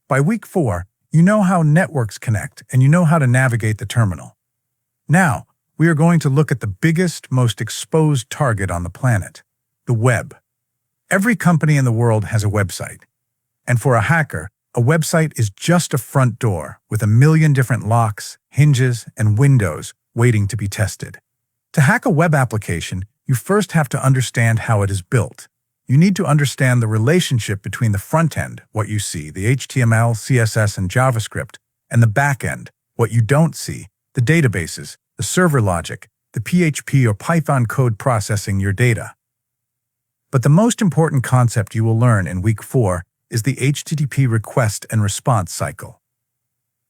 By week 4, you know how networks connect and you know how to navigate the terminal. Now, we are going to look at the biggest, most exposed target on the planet, the web. Every company in the world has a website. And for a hacker, a website is just a front door with a million different locks, hinges, and windows waiting to be tested. To hack a web application, you first have to understand how it is built. You need to understand the relationship between the front end, what you see, the HTML, CSS, and JavaScript, and the back end, what you don't see, the databases, the server logic, the PHP or Python code processing your data. But the most important concept you will learn in week 4 is the HTTP request and response cycle.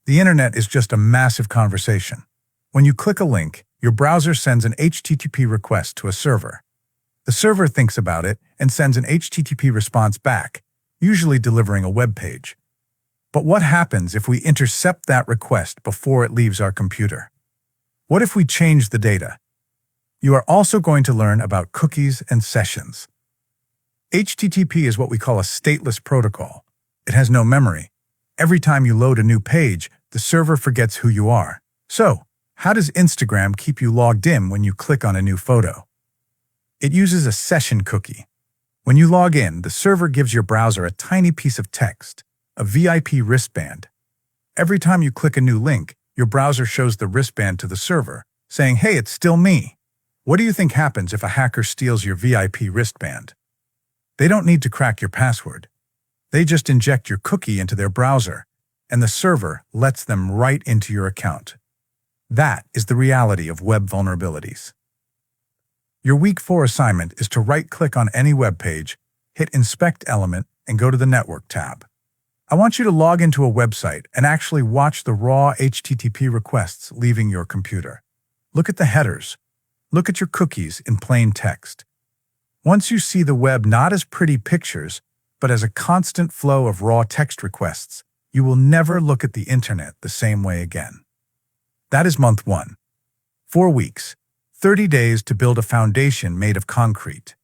The internet is just a massive conversation. When you click a link, your browser sends an HTTP request to a server. The server thinks about it and sends an HTTP response back, usually delivering a web page. But what happens if we intercept that request before it leaves our computer? What if we change the data? You are also going to learn about cookies and sessions. HTTP is what we call a stateless protocol. It has no memory. Every time you load a new page, the server forgets who you are. So, how does Instagram keep you logged in when you click on a new photo? It uses a session cookie. When you log in, the server gives your browser a tiny piece of text, a VIP wristband. Every time you click a new link, your browser shows the wristband to the server, saying, "Hey, it's still me." What do you think happens if a hacker steals your VIP wristband? They don't need to crack your password. They just inject your cookie into their browser, and the server lets them right into your account. That is the reality of web vulnerabilities. Your week 4 assignment is to right-click on any web page, hit Inspect Element, and go to the Network tab. I want you to log into a website and actually watch the raw HTTP requests leaving your computer. Look at the headers. Look at your cookies in plain text. Once you see the web not as pretty pictures, but as a constant flow of raw text requests, you will never look at the internet the same way again. That is month 1. 4 weeks. 30 days to build a foundation made of concrete.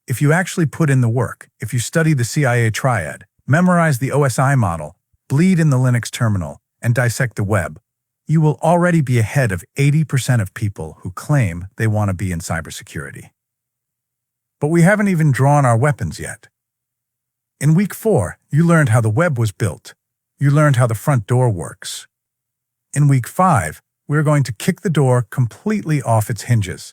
If you actually put in the work, if you study the CIA triad, memorize the OSI model, bleed in the Linux terminal, and dissect the web, you will already be ahead of 80% of people who claim they want to be in cybersecurity. But we haven't even drawn our weapons yet. In week 4, you learned how the web was built. You learned how the front door works. In week 5, we're going to kick the door completely off its hinges.